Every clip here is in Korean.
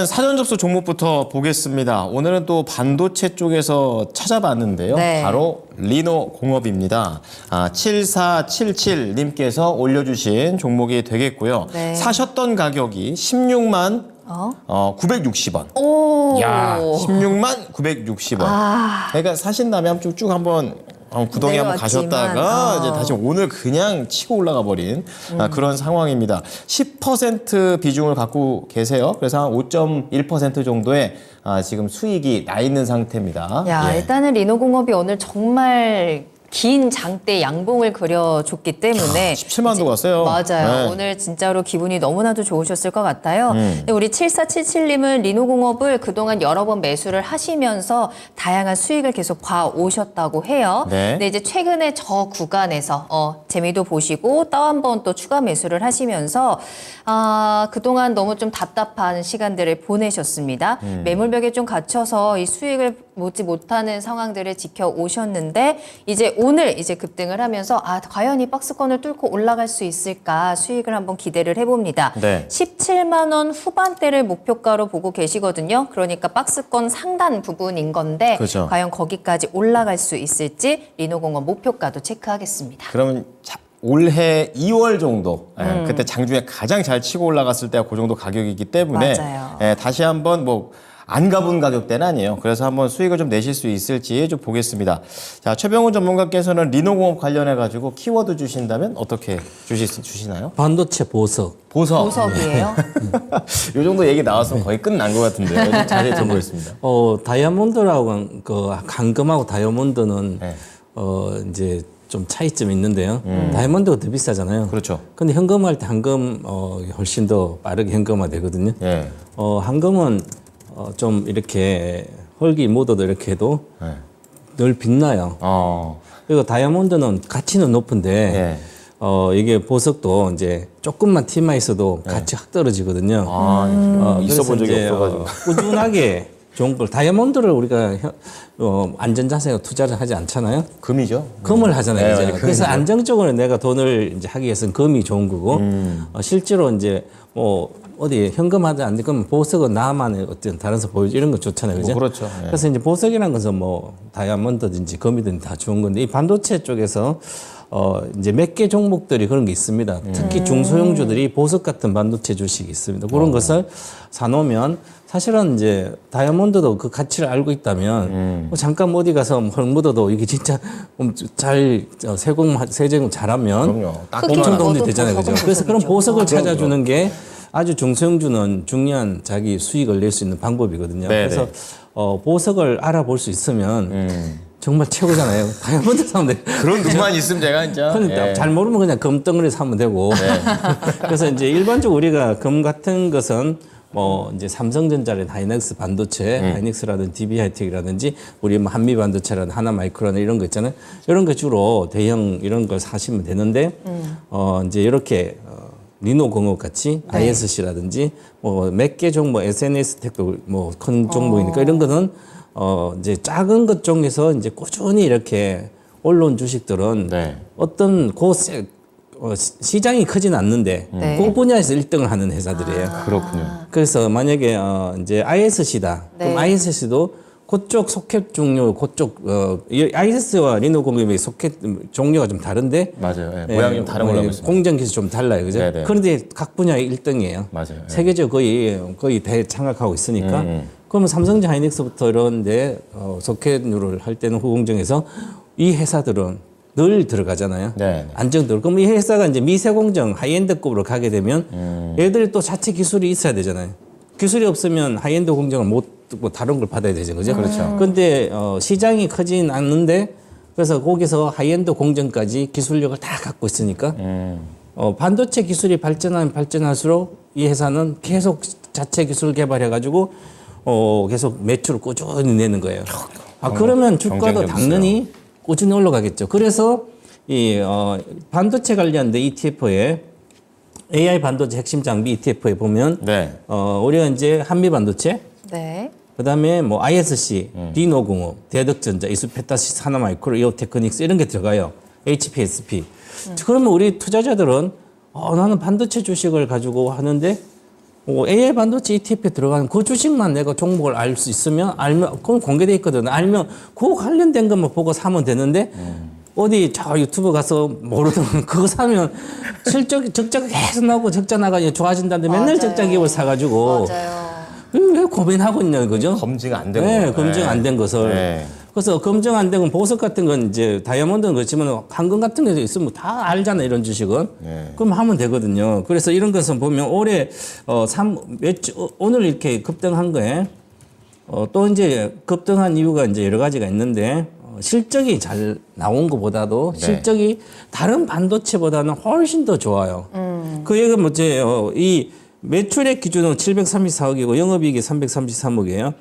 사전 접수 종목부터 보겠습니다. 오늘은 또 반도체 쪽에서 찾아봤는데요. 네. 바로 리노공업입니다. 7477님께서 올려주신 종목이 되겠고요. 네. 사셨던 가격이 16만 960원. 오. 야, 16만 960원. 그러니까 사신다면 쭉 한번 구덩이 한번 내려왔지만, 가셨다가 이제 다시 오늘 그냥 치고 올라가 버린 그런 상황입니다. 10% 비중을 갖고 계세요. 그래서 한 5.1% 정도의 지금 수익이 나 있는 상태입니다. 야, 예. 일단은 리노공업이 오늘 정말 긴 장대 양봉을 그려줬기 때문에 17만도 갔어요. 맞아요. 네. 오늘 진짜로 기분이 너무나도 좋으셨을 것 같아요. 근데 우리 7477님은 리노공업을 그동안 여러 번 매수를 하시면서 다양한 수익을 계속 봐오셨다고 해요. 네. 근데 이제 최근에 저 구간에서 재미도 보시고 또 한 번 또 추가 매수를 하시면서 그동안 너무 좀 답답한 시간들을 보내셨습니다. 매물벽에 좀 갇혀서 이 수익을 보지 못하는 상황들을 지켜오셨는데 이제 오늘 이제 급등을 하면서 과연 이 박스권을 뚫고 올라갈 수 있을까 수익을 한번 기대를 해봅니다. 네. 17만 원 후반대를 목표가로 보고 계시거든요. 그러니까 박스권 상단 부분인 건데 그렇죠. 과연 거기까지 올라갈 수 있을지 리노공업 목표가도 체크하겠습니다. 그러면 올해 2월 정도 그때 장중에 가장 잘 치고 올라갔을 때가 그 정도 가격이기 때문에 맞아요. 다시 한번 안 가본 가격대는 아니에요. 그래서 한번 수익을 좀 내실 수 있을지 좀 보겠습니다. 자, 최병훈 전문가께서는 리노공업 관련해 가지고 키워드 주신다면 어떻게 주시나요? 반도체 보석. 보석이에요. 이 정도 얘기 나왔으면 거의 끝난 것 같은데요. 좀 자세히 들어보겠습니다. 다이아몬드라고 그 강금하고 다이아몬드는 네. 이제 좀 차이점이 있는데요. 다이아몬드가 더 비싸잖아요. 그렇죠. 근데 현금할 때 황금 훨씬 더 빠르게 현금화 되거든요. 예. 황금은 좀 이렇게 헐기 묻어도 이렇게 해도 네. 늘 빛나요. 그리고 다이아몬드는 가치는 높은데 예. 이게 보석도 이제 조금만 티만 있어도 가치 확 떨어지거든요. 있어 본 적이 그래서 이제, 없어가지고. 꾸준하게 좋은 걸 다이아몬드를 우리가 안전자산에 투자를 하지 않잖아요. 금이죠. 금을 하잖아요. 네, 이제. 맞아요. 그래서 금이죠. 안정적으로 내가 돈을 이제 하기 위해서는 금이 좋은 거고 실제로 이제 어디 현금하지 않는 그러면 보석은 나만의 어떤 다른 서 보여주 이런 거 좋잖아요. 그죠? 그렇죠. 예. 그래서 이제 보석이라는 것은 다이아몬드든지 금이든지 다 좋은 건데 이 반도체 쪽에서 이제 몇 개 종목들이 그런 게 있습니다. 특히 중소형주들이 보석 같은 반도체 주식이 있습니다. 그런 것을 사놓으면 사실은 이제 다이아몬드도 그 가치를 알고 있다면 잠깐 어디 가서 헐 묻어도 이게 진짜 잘 세제공 잘하면 그럼요. 딱 엄청 보면 도움이 되잖아요. 그죠? 보석은 그래서 그런 보석이죠. 보석을 찾아주는 게 아주 중소형주는 중요한 자기 수익을 낼 수 있는 방법이거든요. 네네. 그래서 보석을 알아볼 수 있으면 정말 최고잖아요. 다이아몬드 사면 돼. 그런 눈만 있으면 제가 이제 그러니까 예. 잘 모르면 그냥 금덩어리 사면 되고. 그래서 이제 일반적으로 우리가 금 같은 것은 이제 삼성전자의 하이닉스 반도체, 하이닉스라든지 DB 하이텍이라든지 우리 한미 반도체라든지 하나마이크로나 이런 거 있잖아요. 이런 거 주로 대형 이런 걸 사시면 되는데 이제 이렇게 리노공업 같이 네. ISC라든지 몇 개 종목 SNS 텍도 큰 종목이니까 이런 거는 이제 작은 것 중에서 이제 꾸준히 이렇게 올라온 주식들은 네. 어떤 시장이 크진 않는데 네. 그 분야에서 1등을 하는 회사들이에요. 그렇군요. 그래서 만약에 이제 ISC다. 네. 그럼 ISC도 그쪽 소켓 종류, 그쪽 ISC와 리노공업의 소켓 종류가 좀 다른데 맞아요. 예. 모양이 좀 다른 걸로 알고 있습니다. 공정 기술 좀 달라요, 그죠? 네네. 그런데 각 분야의 1등이에요. 맞아요. 예. 세계적으로 거의 대창각하고 있으니까. 그러면 삼성전 하이닉스부터 이런데 소켓류를 할 때는 후공정에서 이 회사들은 늘 들어가잖아요. 네. 안정적으로. 그럼 이 회사가 이제 미세공정 하이엔드급으로 가게 되면 얘들이 또 자체 기술이 있어야 되잖아요. 기술이 없으면 하이엔드 공정을 다른 걸 받아야 되죠. 그죠? 그렇죠. 근데 시장이 크진 않는데 그래서 거기서 하이엔드 공정까지 기술력을 다 갖고 있으니까 반도체 기술이 발전하면 발전할수록 이 회사는 계속 자체 기술 개발해가지고 계속 매출을 꾸준히 내는 거예요. 그러면 주가도 경쟁력 당연히 꾸준히 올라가겠죠. 그래서 이 반도체 관련된 ETF에 AI 반도체 핵심 장비 ETF에 보면 네. 우리가 이제 한미 반도체, 네. 그다음에 ISC, 리노공업, 대덕전자, 이수페타시스, 하나마이크로, 이오테크닉스 이런 게 들어가요. HPSP. 그러면 우리 투자자들은 나는 반도체 주식을 가지고 하는데 AI 반도체 ETF에 들어가는 그 주식만 내가 종목을 알 수 있으면 알면 그건 공개돼 있거든. 알면 그 관련된 것만 보고 사면 되는데 어디 저 유튜브 가서 모르던 그거 사면 실적 적자가 계속 나오고 적자 나가니 좋아진다는데 맨날 맞아요. 적자 기업을 사가지고 맞아요. 왜 고민하고 있냐 그죠? 검증 안 되고. 네, 검증 안 된 것을. 네. 그래서 검증 안 되고 보석 같은 건 이제 다이아몬드는 그렇지만 황금 같은 게 있으면 다 알잖아요. 이런 주식은. 네. 그럼 하면 되거든요. 그래서 이런 것은 보면 올해 오늘 이렇게 급등한 거에 또 이제 급등한 이유가 이제 여러 가지가 있는데 실적이 잘 나온 것보다도 네. 실적이 다른 반도체보다는 훨씬 더 좋아요. 그 얘기는 뭐죠? 이 매출액 기준으로 734억이고 영업이익이 333억이에요.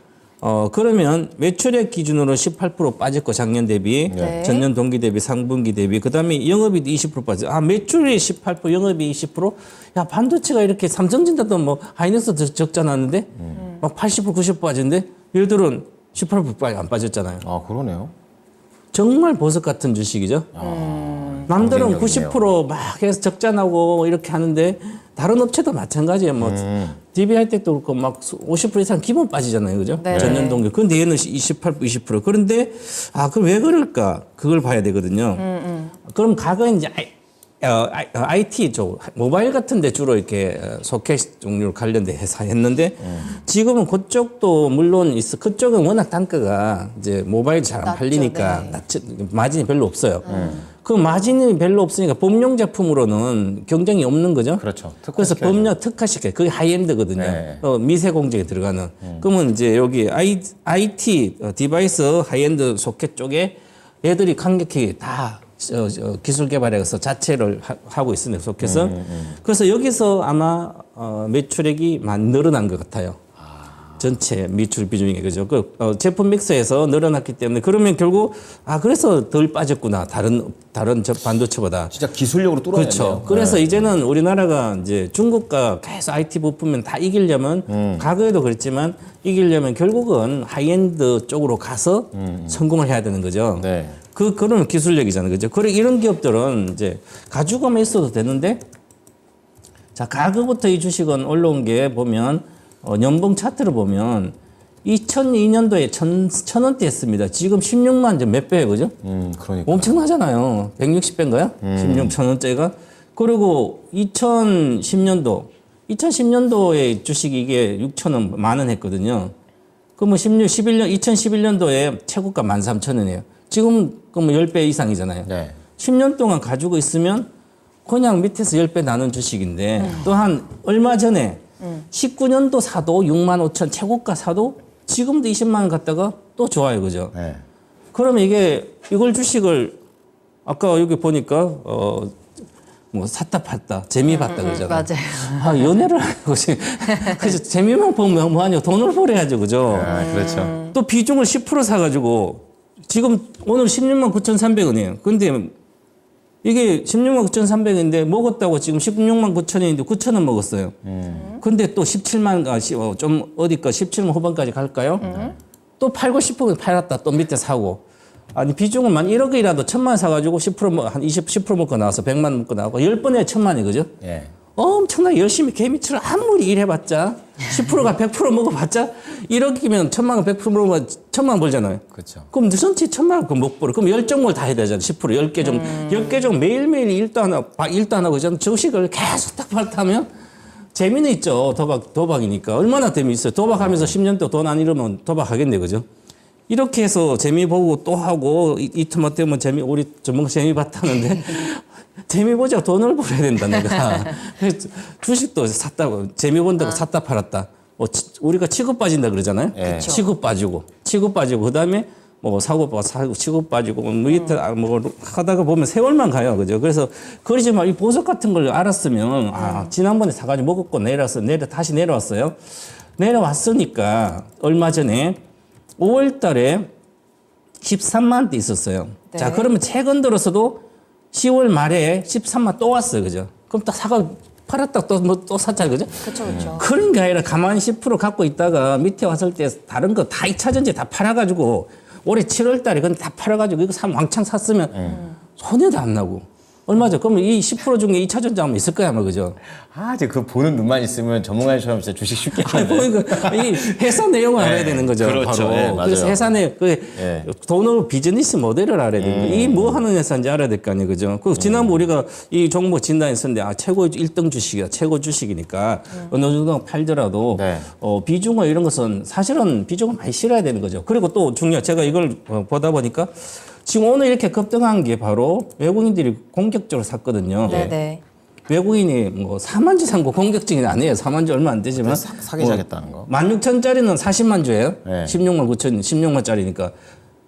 그러면 매출액 기준으로 18% 빠졌고 작년 대비, 네. 전년 동기 대비, 상분기 대비, 그다음에 영업이익 20% 빠져. 매출이 18%, 영업이익 20%. 야, 반도체가 이렇게 삼성전자도 뭐 하이닉스 적자 났는데 막 80%, 90% 빠진데 얘들은 18%밖에 안 빠졌잖아요. 아, 그러네요. 정말 보석 같은 주식이죠. 남들은 경쟁력 있네요. 90%막 해서 적자 나고 이렇게 하는데 다른 업체도 마찬가지예요. 뭐 DB 할 때도 그렇고 막 50% 이상 기본 빠지잖아요. 그죠? 네. 전년 동기. 근데 얘는 28%, 20%. 그런데 그럼 왜 그럴까? 그걸 봐야 되거든요. 그럼 과거에 이제 IT 쪽 모바일 같은 데 주로 이렇게 소켓 종류 관련돼 했는데 지금은 그쪽도 물론 있어. 그쪽은 워낙 단가가 이제 모바일 잘 안 낮죠, 팔리니까 네. 마진이 별로 없어요. 그 마진이 별로 없으니까 범용 제품으로는 경쟁이 없는 거죠. 그렇죠. 그래서 특화시켜야죠. 범용 특화시켜요. 그게 하이엔드거든요. 네. 미세 공정에 들어가는. 그러면 이제 여기 IT 디바이스 하이엔드 소켓 쪽에 애들이 강력히 다 기술 개발해서 자체를 하고 있습니다. 소켓은. 그래서 여기서 아마 매출액이 많이 늘어난 것 같아요. 전체 매출 비중이 그죠. 제품 믹스에서 늘어났기 때문에 그러면 결국 그래서 덜 빠졌구나. 다른 저 반도체보다. 진짜 기술력으로 뚫어내네요. 그렇죠. 그래서 이제는 우리나라가 이제 중국과 계속 IT 부품면 다 이기려면 과거에도 그랬지만 이기려면 결국은 하이엔드 쪽으로 가서 성공을 해야 되는 거죠. 네. 그런 기술력이잖아요. 그죠. 그래 이런 기업들은 이제 가지고만 있어도 되는데 자, 과거부터 이 주식은 올라온 게 보면 연봉 차트를 보면 2002년도에 1,000원대 했습니다. 지금 16만 이제 몇 배예요, 그죠? 그러니까. 엄청나잖아요. 160배인가요? 16,000원짜리가. 그리고 2010년도에 주식이 이게 6,000원, 만원 했거든요. 그러면 2011년도에 최고가 13,000원이에요. 지금 그러면 10배 이상이잖아요. 네. 10년 동안 가지고 있으면 그냥 밑에서 10배 나눈 주식인데 또한 얼마 전에 19년도 사도 65,000 최고가 사도 지금도 20만 원 갔다가 또 좋아요. 그죠? 네. 그러면 이걸 주식을 아까 여기 보니까 뭐 샀다 팔다 재미 봤다 그러잖아요. 맞아요. 연애를 하고 그래서 재미만 보면 뭐하냐 돈을 벌어야죠. 그죠? 그렇죠. 또 비중을 10% 사가지고 지금 오늘 16만 9,300원이에요. 근데 이게 16만 9,300원인데 먹었다고 지금 16만 9천원인데 9천원 먹었어요. 근데 또 17만, 좀 어디까 17만 후반까지 갈까요? 또 팔고 싶으면 팔았다. 또 밑에 사고. 아니, 비중은 만 1억이라도 1,000만 사가지고 10%, 한 10% 먹고 나와서 100만 먹고 나오고 10번에 1,000만이 그죠? 예. 엄청나게 열심히 개미처럼 아무리 일해봤자 10%가 100% 먹어봤자 1억이면 1,000만 원 100% 먹으면 1,000만 원 벌잖아요. 그렇죠. 그럼 전체 1,000만 원 못 벌어. 그럼 10종목을 다 해야 되잖아요. 10% 10개 종 10개 종 매일매일 일도 안 하고 저는 주식을 계속 딱 팔타면 재미는 있죠. 도박이니까. 얼마나 재미있어요. 도박하면서 10년 동안 돈 안 잃으면 도박하겠네. 그죠? 이렇게 해서 재미 보고 또 하고 이틀만 되면 우리 전문가 재미 봤다는데 재미 보자고 돈을 벌어야 된다, 내가. 그래서 주식도 샀다고, 재미 본다고 샀다 팔았다. 우리가 치고 빠진다 그러잖아요. 예. 치고 빠지고, 그 다음에 뭐 사고 치고 빠지고, 뭐 이때 뭐 하다가 보면 세월만 가요. 그죠? 그래서 그러지 이 보석 같은 걸 알았으면, 지난번에 사가지고 먹었고 다시 내려왔어요. 내려왔으니까 얼마 전에 5월 달에 13만 원대 있었어요. 네. 자, 그러면 최근 들어서도 10월 말에 13만 또 왔어요. 그죠? 그럼 딱 팔았다 또 샀잖아요. 그죠? 그렇죠. 그런 게 아니라 가만히 10% 갖고 있다가 밑에 왔을 때 다른 거 다 2차 전지 다 팔아가지고 올해 7월 달에 그건 다 팔아가지고 이거 왕창 샀으면 손해도 안 나고 얼마죠? 그러면 이 10% 중에 2차 전지 하면 있을 거야, 아마 그죠? 아, 이제 그 보는 눈만 있으면 전문가님처럼 진짜 주식 쉽게 아니, 하는데. 그러니까 이 회사 내용을 알아야 되는 거죠. 그렇죠. 바로. 네, 맞아요. 그래서 회사 내 네. 돈으로 비즈니스 모델을 알아야 되는 거예요. 이게 뭐 하는 회사인지 알아야 될 거 아니에요, 그죠? 그 지난번 우리가 이 종목 진단했었는데 최고 1등 주식이다, 최고 주식이니까 어느 정도 팔더라도 네. 비중어 이런 것은 사실은 비중을 많이 실어야 되는 거죠. 그리고 또 제가 이걸 보다 보니까 지금 오늘 이렇게 급등한 게 바로 외국인들이 공격적으로 샀거든요. 네네. 외국인이 뭐 4만 주 산 거 공격적인 아니에요. 4만 주 얼마 안 되지만 사기 시작했다는 거. 16,000짜리는 40만 주예요. 네. 16만 9천, 16만짜리니까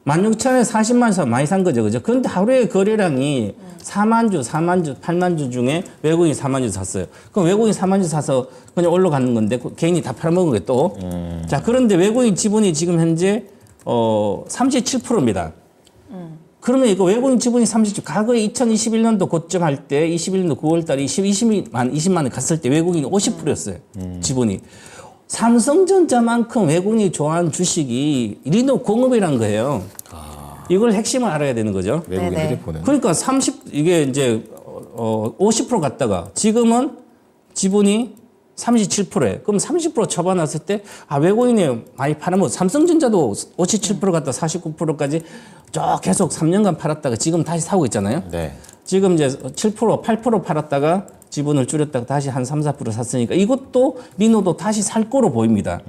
16,000에 40만 주 많이 산 거죠. 그죠? 그런데 하루에 거래량이 4만 주, 4만 주, 8만 주 중에 외국인이 4만 주 샀어요. 그럼 외국인이 4만 주 사서 그냥 올라가는 건데 개인이 다 팔아먹은 거예요, 또. 자, 그런데 외국인 지분이 지금 현재 37%입니다. 그러면 이거 외국인 지분이 30조, 과거에 2021년도 고점 할 때 21년도 9월 달에 20만에 갔을 때 외국인이 50%였어요. 지분이. 삼성전자만큼 외국인이 좋아하는 주식이 리노 공업이란 거예요. 이걸 핵심을 알아야 되는 거죠. 외국인들이 네네. 보는. 그러니까 이게 이제 50% 갔다가 지금은 지분이 37%에 그럼 30% 쳐봐놨을 때 외국인이 많이 팔아먹어. 삼성전자도 57% 갔다 49%까지 쭉 계속 3년간 팔았다가 지금 다시 사고 있잖아요. 네. 지금 이제 7%, 8% 팔았다가 지분을 줄였다가 다시 한 3, 4% 샀으니까 이것도 리노도 다시 살 거로 보입니다.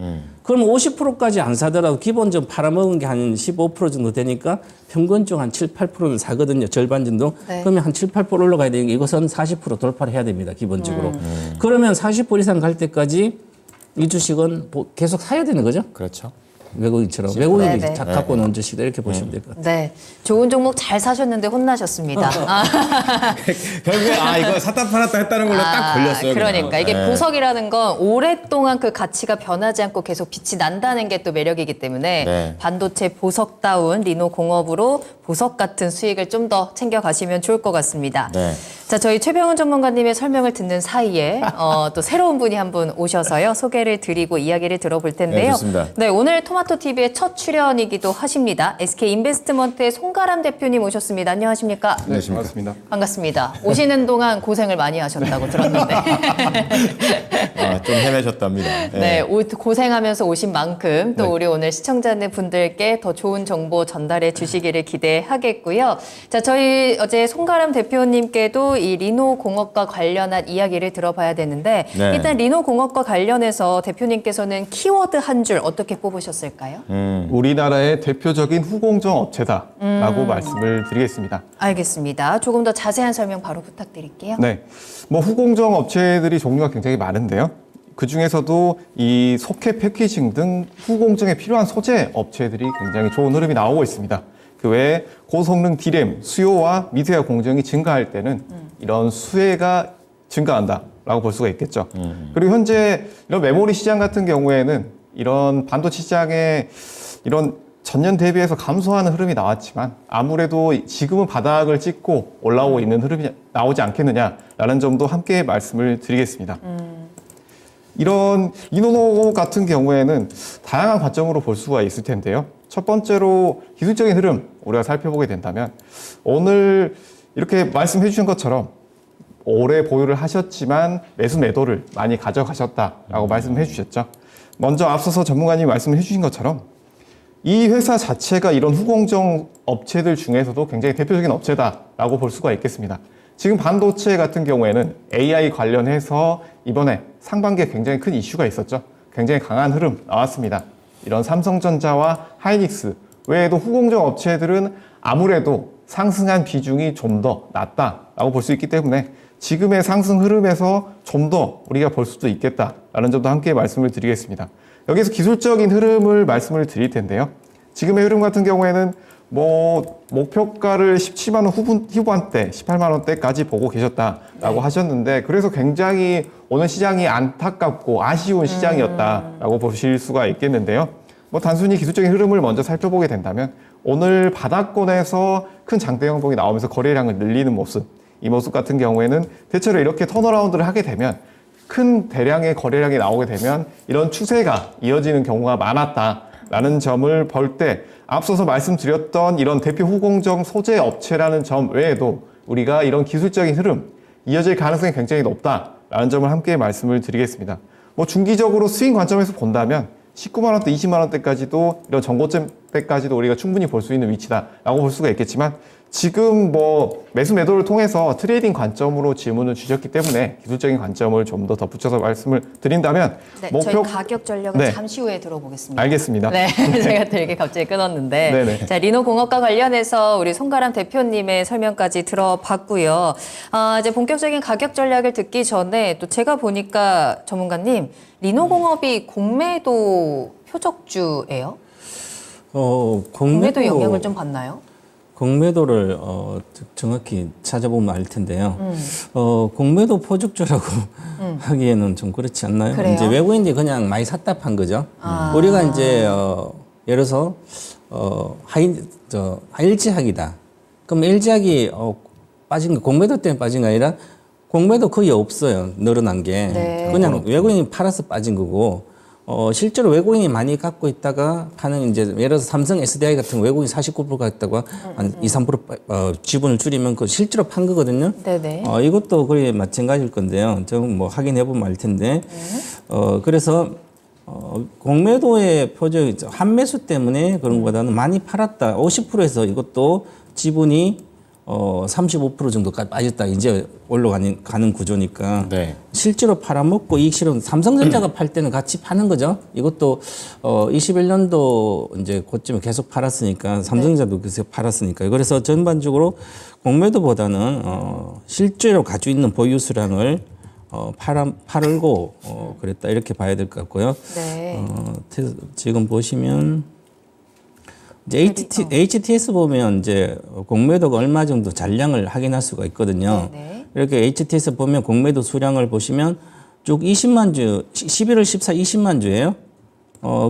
그럼 50%까지 안 사더라도 기본적으로 팔아먹은 게 한 15% 정도 되니까 평균적으로 한 7, 8%는 사거든요. 절반 정도. 네. 그러면 한 7, 8% 올라가야 되는 게 이것은 40% 돌파를 해야 됩니다. 기본적으로. 그러면 40% 이상 갈 때까지 이 주식은 계속 사야 되는 거죠. 그렇죠. 외국인처럼. 외국인이 네네. 갖고 놓은 주식이다 이렇게 보시면 될 것 같아요. 네. 좋은 종목 잘 사셨는데 혼나셨습니다. 결국에 이거 샀다 팔았다 했다는 걸로 딱 걸렸어요. 그러니까 그냥. 이게 네. 보석이라는 건 오랫동안 그 가치가 변하지 않고 계속 빛이 난다는 게 또 매력이기 때문에 네. 반도체 보석다운 리노 공업으로 보석 같은 수익을 좀 더 챙겨가시면 좋을 것 같습니다. 네. 자, 저희 최병훈 전문가님의 설명을 듣는 사이에 또 새로운 분이 한 분 오셔서요. 소개를 드리고 이야기를 들어볼 텐데요. 네, 좋습니다. 네, 오늘 토마토 TV의 첫 출연이기도 하십니다. SK 인베스트먼트의 송가람 대표님 오셨습니다. 안녕하십니까? 네, 반갑습니다. 반갑습니다. 오시는 동안 고생을 많이 하셨다고 들었는데. 좀 헤매셨답니다. 네, 고생하면서 오신 만큼 또 네. 우리 오늘 시청자분들께 더 좋은 정보 전달해 주시기를 기대하겠고요. 자, 저희 어제 송가람 대표님께도 이 리노 공업과 관련한 이야기를 들어봐야 되는데 네. 일단 리노 공업과 관련해서 대표님께서는 키워드 한 줄 어떻게 뽑으셨을까요? 우리나라의 대표적인 후공정 업체다라고 말씀을 드리겠습니다. 알겠습니다. 조금 더 자세한 설명 바로 부탁드릴게요. 네, 뭐 후공정 업체들이 종류가 굉장히 많은데요. 그 중에서도 이 속해 패키징 등 후공정에 필요한 소재 업체들이 굉장히 좋은 흐름이 나오고 있습니다. 그 외에 고성능 D램 수요와 미세화 공정이 증가할 때는 이런 수혜가 증가한다라고 볼 수가 있겠죠. 그리고 현재 이런 메모리 시장 같은 경우에는 이런 반도체 시장에 이런 전년 대비해서 감소하는 흐름이 나왔지만 아무래도 지금은 바닥을 찍고 올라오고 있는 흐름이 나오지 않겠느냐라는 점도 함께 말씀을 드리겠습니다. 이런 리노 같은 경우에는 다양한 관점으로 볼 수가 있을 텐데요. 첫 번째로 기술적인 흐름 우리가 살펴보게 된다면 오늘 이렇게 말씀해 주신 것처럼 오래 보유를 하셨지만 매수 매도를 많이 가져가셨다라고 말씀해 주셨죠. 먼저 앞서서 전문가님이 말씀해 주신 것처럼 이 회사 자체가 이런 후공정 업체들 중에서도 굉장히 대표적인 업체다라고 볼 수가 있겠습니다. 지금 반도체 같은 경우에는 AI 관련해서 이번에 상반기에 굉장히 큰 이슈가 있었죠. 굉장히 강한 흐름 나왔습니다. 이런 삼성전자와 하이닉스 외에도 후공정 업체들은 아무래도 상승한 비중이 좀 더 낮다라고 볼 수 있기 때문에 지금의 상승 흐름에서 좀 더 우리가 볼 수도 있겠다라는 점도 함께 말씀을 드리겠습니다. 여기서 기술적인 흐름을 말씀을 드릴 텐데요. 지금의 흐름 같은 경우에는 뭐 목표가를 17만 원 후반대, 18만 원대까지 보고 계셨다라고 하셨는데 그래서 굉장히 오늘 시장이 안타깝고 아쉬운 시장이었다라고 보실 수가 있겠는데요. 뭐 단순히 기술적인 흐름을 먼저 살펴보게 된다면 오늘 바닥권에서 큰 장대 형봉이 나오면서 거래량을 늘리는 모습, 이 모습 같은 경우에는 대체로 이렇게 턴어라운드를 하게 되면 큰 대량의 거래량이 나오게 되면 이런 추세가 이어지는 경우가 많았다라는 점을 볼 때 앞서서 말씀드렸던 이런 대표 후공정 소재 업체라는 점 외에도 우리가 이런 기술적인 흐름 이어질 가능성이 굉장히 높다라는 점을 함께 말씀을 드리겠습니다. 뭐 중기적으로 스윙 관점에서 본다면 19만 원대, 20만 원대까지도 이런 전고점 때까지도 우리가 충분히 볼 수 있는 위치다라고 볼 수가 있겠지만 지금 뭐 매수 매도를 통해서 트레이딩 관점으로 질문을 주셨기 때문에 기술적인 관점을 좀 더 덧붙여서 말씀을 드린다면 네, 저희 가격 전략은 네. 잠시 후에 들어보겠습니다. 알겠습니다. 네, 제가 되게 갑자기 끊었는데. 네네. 자, 리노공업과 관련해서 우리 송가람 대표님의 설명까지 들어봤고요. 이제 본격적인 가격 전략을 듣기 전에 또 제가 보니까 전문가님, 리노공업이 공매도 표적주예요? 공매도 영향을 좀 받나요? 공매도를 정확히 찾아보면 알 텐데요. 공매도 포죽주라고 하기에는 좀 그렇지 않나요? 그래요? 이제 외국인들이 그냥 많이 샀다 판 거죠. 우리가 이제 예를 들어서 일지학이다. 그럼 일지학이 빠진 거 공매도 때문에 빠진 게 아니라 공매도 거의 없어요. 늘어난 게. 네. 그냥 외국인이 팔아서 빠진 거고. 실제로 외국인이 많이 갖고 있다가 파는 이제 예를 들어서 삼성 SDI 같은 거 외국인이 49% 갖다가 한 2, 3% 지분을 줄이면 그 실제로 판 거거든요. 네네. 이것도 거의 마찬가지일 건데요. 좀 뭐 확인해 보면 알 텐데. 그래서 공매도의 표적이 한매수 때문에 그런 것보다는 많이 팔았다. 50%에서 이것도 지분이 35% 정도까지 빠졌다. 이제 올라가는 구조니까. 네. 실제로 팔아먹고 이익 실현 삼성전자가 팔 때는 같이 파는 거죠. 이것도 21년도 이제 고점에 계속 팔았으니까 삼성전자도 계속 팔았으니까. 그래서 전반적으로 공매도보다는 실제로 가지고 있는 보유 수량을 팔고 그랬다 이렇게 봐야 될 것 같고요. 네. 지금 보시면 이제 HTS 보면 이제 공매도가 얼마 정도 잔량을 확인할 수가 있거든요. 네네. 이렇게 HTS 보면 공매도 수량을 보시면 쭉 20만 주, 11월 14, 20만 주예요.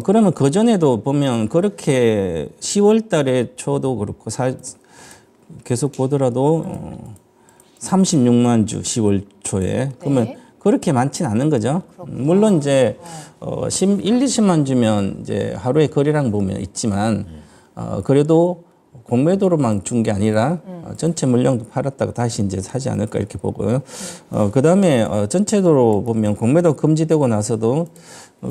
그러면 그 전에도 보면 그렇게 10월 달에 초도 그렇고 계속 보더라도 36만 주 10월 초에 그러면 네. 그렇게 많지는 않은 거죠. 물론 이제 1, 20만 주면 이제 하루에 거래량 보면 있지만 그래도 공매도로만 준 게 아니라 전체 물량도 팔았다가 다시 이제 사지 않을까 이렇게 보고요. 그다음에 전체적으로 보면 공매도 금지되고 나서도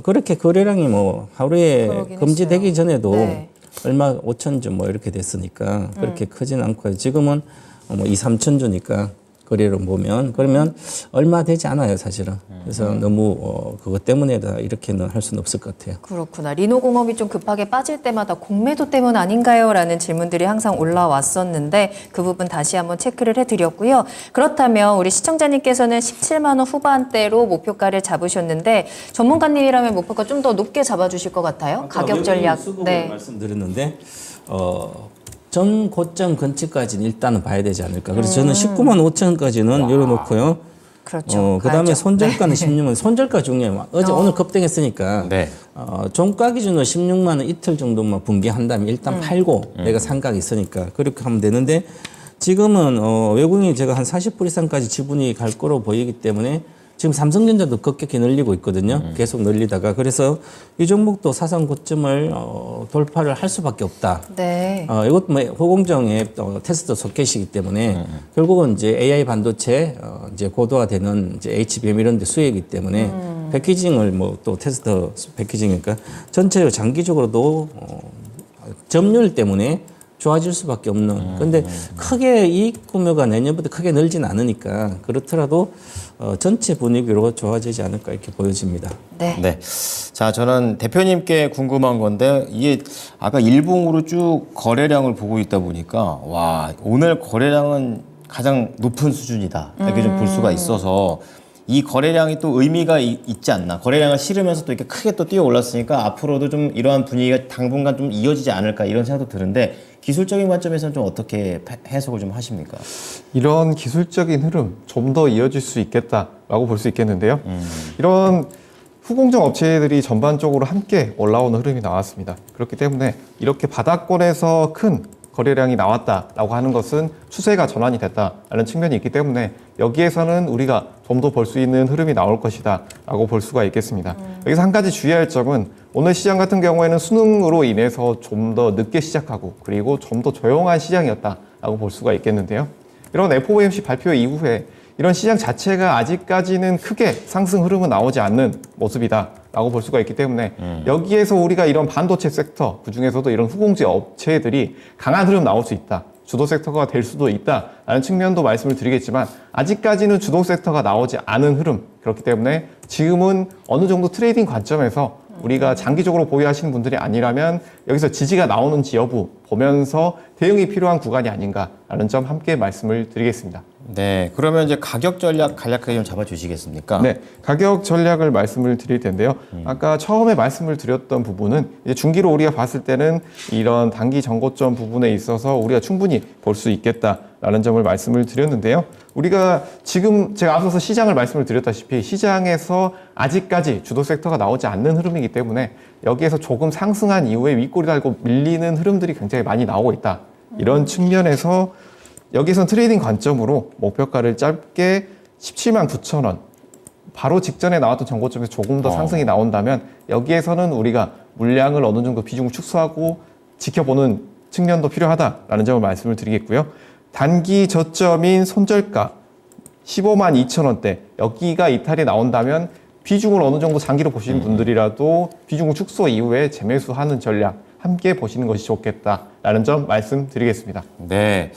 그렇게 거래량이 뭐 하루에 그러긴 금지되기 했어요. 전에도 네. 얼마 5천 주 뭐 이렇게 됐으니까 그렇게 크지는 않고요. 지금은 뭐 2, 3천 주니까 거래로 보면 그러면 얼마 되지 않아요, 사실은. 그래서 너무 그것 때문에 다 이렇게는 할 수는 없을 것 같아요. 그렇구나. 리노공업이 좀 급하게 빠질 때마다 공매도 때문 아닌가요? 라는 질문들이 항상 올라왔었는데 그 부분 다시 한번 체크를 해드렸고요. 그렇다면 우리 시청자님께서는 17만 원 후반대로 목표가를 잡으셨는데 전문가님이라면 목표가 좀 더 높게 잡아주실 것 같아요. 가격 전략. 네. 말씀드렸는데 전 고점 근처까지는 일단은 봐야 되지 않을까. 그래서 저는 19만 5천까지는 열어놓고요. 그렇죠. 그다음에 가야죠. 손절가는 16만. 손절가 중요해요. 오늘 급등했으니까. 네. 종가 기준으로 16만 원 이틀 정도만 분기한 다음에 일단 팔고 내가 상각이 있으니까 그렇게 하면 되는데 지금은 외국인이 제가 한 40% 이상까지 지분이 갈 거로 보이기 때문에 지금 삼성전자도 급격히 늘리고 있거든요. 계속 늘리다가 그래서 이 종목도 사상 고점을 돌파를 할 수밖에 없다. 네. 이것도 뭐 호공정의 테스트 소켓이기 때문에 결국은 이제 AI 반도체 이제 고도화되는 이제 HBM 이런 데 수혜이기 때문에 패키징을 뭐 또 테스트 패키징이니까 전체적으로 장기적으로도 점유율 때문에 좋아질 수밖에 없는. 근데 크게 이익 규모가 내년부터 크게 늘진 않으니까 그렇더라도 전체 분위기로 좋아지지 않을까 이렇게 보여집니다. 네. 네. 자, 저는 대표님께 궁금한 건데, 이게 아까 일봉으로 쭉 거래량을 보고 있다 보니까, 와, 오늘 거래량은 가장 높은 수준이다. 이렇게 좀 볼 수가 있어서, 이 거래량이 또 의미가 있지 않나. 거래량을 실으면서 또 이렇게 크게 또 뛰어 올랐으니까 앞으로도 좀 이러한 분위기가 당분간 좀 이어지지 않을까 이런 생각도 드는데, 기술적인 관점에서는 좀 어떻게 해석을 좀 하십니까? 이런 기술적인 흐름 좀 더 이어질 수 있겠다라고 볼 수 있겠는데요. 이런 후공정 업체들이 전반적으로 함께 올라오는 흐름이 나왔습니다. 그렇기 때문에 이렇게 바닥권에서 큰 거래량이 나왔다라고 하는 것은 추세가 전환이 됐다라는 측면이 있기 때문에 여기에서는 우리가 좀 더 볼 수 있는 흐름이 나올 것이다라고 볼 수가 있겠습니다. 여기서 한 가지 주의할 점은 오늘 시장 같은 경우에는 수능으로 인해서 좀 더 늦게 시작하고 그리고 좀 더 조용한 시장이었다라고 볼 수가 있겠는데요. 이런 FOMC 발표 이후에 이런 시장 자체가 아직까지는 크게 상승 흐름은 나오지 않는 모습이다라고 볼 수가 있기 때문에 여기에서 우리가 이런 반도체 섹터, 그중에서도 이런 후공제 업체들이 강한 흐름 나올 수 있다. 주도 섹터가 될 수도 있다라는 측면도 말씀을 드리겠지만 아직까지는 주도 섹터가 나오지 않은 흐름, 그렇기 때문에 지금은 어느 정도 트레이딩 관점에서 우리가 장기적으로 보유하시는 분들이 아니라면 여기서 지지가 나오는지 여부 보면서 대응이 필요한 구간이 아닌가라는 점 함께 말씀을 드리겠습니다. 네, 그러면 이제 가격 전략 간략하게 좀 잡아주시겠습니까? 네, 가격 전략을 말씀을 드릴 텐데요. 아까 처음에 말씀을 드렸던 부분은 이제 중기로 우리가 봤을 때는 이런 단기 전고점 부분에 있어서 우리가 충분히 볼 수 있겠다라는 점을 말씀을 드렸는데요. 우리가 지금 제가 앞서서 시장을 말씀을 드렸다시피 시장에서 아직까지 주도 섹터가 나오지 않는 흐름이기 때문에 여기에서 조금 상승한 이후에 윗골이 달고 밀리는 흐름들이 굉장히 많이 나오고 있다. 이런 측면에서 여기선 트레이딩 관점으로 목표가를 짧게 17만 9천 원, 바로 직전에 나왔던 전고점에서 조금 더 상승이 나온다면 여기에서는 우리가 물량을 어느 정도 비중을 축소하고 지켜보는 측면도 필요하다라는 점을 말씀을 드리겠고요. 단기 저점인 손절가 15만 2천 원대, 여기가 이탈이 나온다면 비중을 어느 정도 장기로 보시는 분들이라도 비중을 축소 이후에 재매수하는 전략 함께 보시는 것이 좋겠다라는 점 말씀드리겠습니다. 네.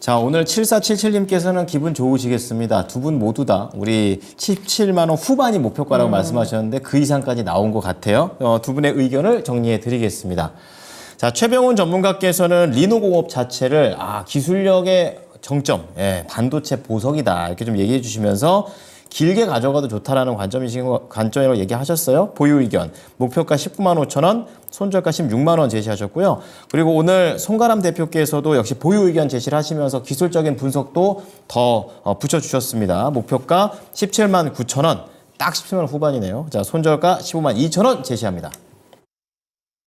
자, 오늘 7477님께서는 기분 좋으시겠습니다. 두 분 모두 다 우리 17만 원 후반이 목표가라고 말씀하셨는데 그 이상까지 나온 것 같아요. 두 분의 의견을 정리해 드리겠습니다. 자, 최병훈 전문가께서는 리노공업 자체를 기술력의 정점, 반도체 보석이다 이렇게 좀 얘기해 주시면서 길게 가져가도 좋다라는 관점이라고 얘기하셨어요. 보유 의견, 목표가 19만 5천 원, 손절가 16만 원 제시하셨고요. 그리고 오늘 송가람 대표께서도 역시 보유 의견 제시를 하시면서 기술적인 분석도 더 붙여주셨습니다. 목표가 17만 9천 원, 딱 17만 원 후반이네요. 자, 손절가 15만 2천 원 제시합니다.